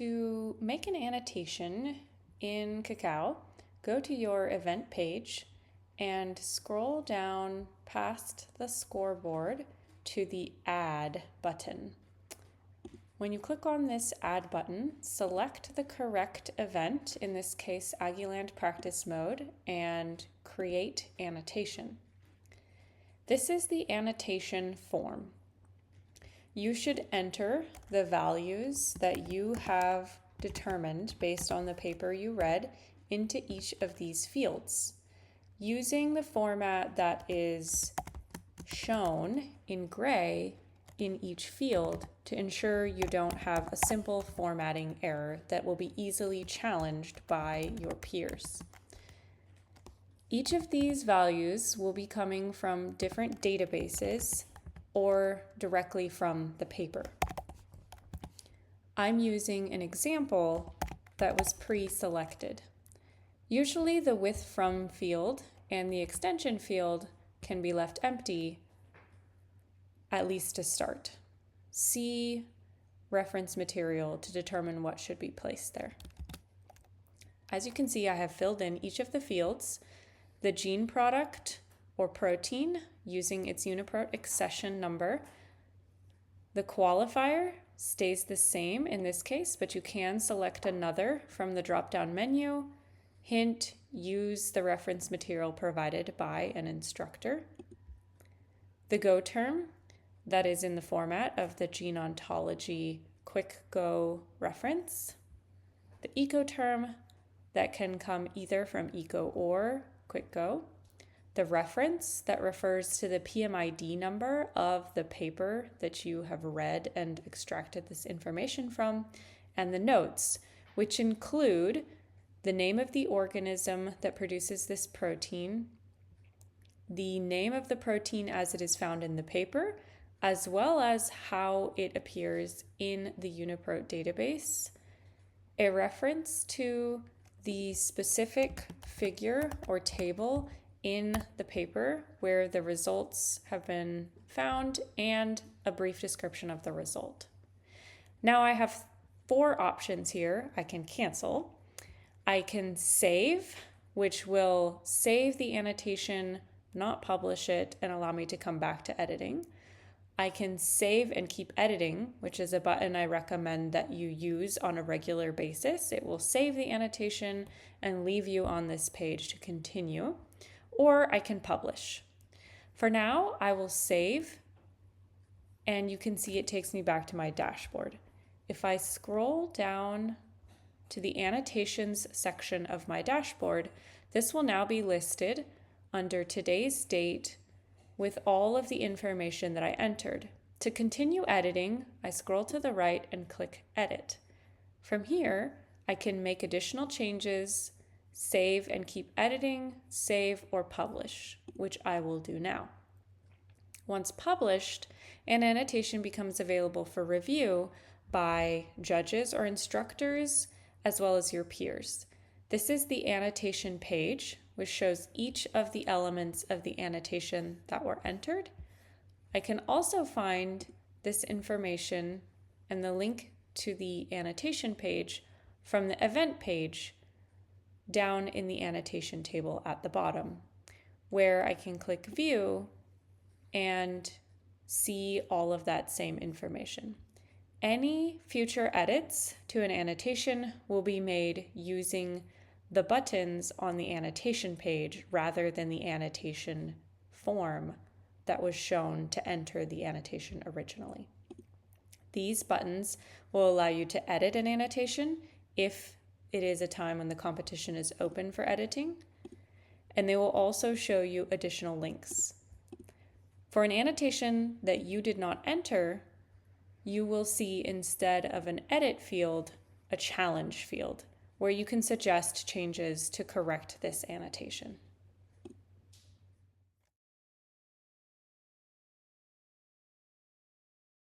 To make an annotation in CACAO, go to your event page and scroll down past the scoreboard to the Add button. When you click on this Add button, select the correct event, in this case Aggieland Practice Mode, and Create Annotation. This is the annotation form. You should enter the values that you have determined based on the paper you read into each of these fields, using the format that is shown in gray in each field to ensure you don't have a simple formatting error that will be easily challenged by your peers. Each of these values will be coming from different databases or directly from the paper. I'm using an example that was pre-selected. Usually the with from field and the extension field can be left empty, at least to start. See reference material to determine what should be placed there. As you can see, I have filled in each of the fields, the gene product or protein using its UniProt accession number. The qualifier stays the same in this case, but you can select another from the drop-down menu. Hint, use the reference material provided by an instructor. The Go term, that is in the format of the Gene Ontology Quick Go reference. The Eco term, that can come either from Eco or Quick Go. The reference that refers to the PMID number of the paper that you have read and extracted this information from, and the notes, which include the name of the organism that produces this protein, the name of the protein as it is found in the paper, as well as how it appears in the UniProt database, a reference to the specific figure or table in the paper where the results have been found, and a brief description of the result. Now I have 4 options here. I can cancel, I can save, which will save the annotation, not publish it, and allow me to come back to editing. I can save and keep editing, which is a button I recommend that you use on a regular basis. It will save the annotation and leave you on this page to continue. Or I can publish. For now, I will save, and you can see it takes me back to my dashboard. If I scroll down to the annotations section of my dashboard, this will now be listed under today's date with all of the information that I entered. To continue editing, I scroll to the right and click Edit. From here, I can make additional changes, save and keep editing, save or publish, which I will do now. Once published, an annotation becomes available for review by judges or instructors, as well as your peers. This is the annotation page, which shows each of the elements of the annotation that were entered. I can also find this information and the link to the annotation page from the event page down in the annotation table at the bottom, where I can click View and see all of that same information. Any future edits to an annotation will be made using the buttons on the annotation page rather than the annotation form that was shown to enter the annotation originally. These buttons will allow you to edit an annotation if it is a time when the competition is open for editing, and they will also show you additional links. For an annotation that you did not enter, you will see, instead of an edit field, a challenge field, where you can suggest changes to correct this annotation.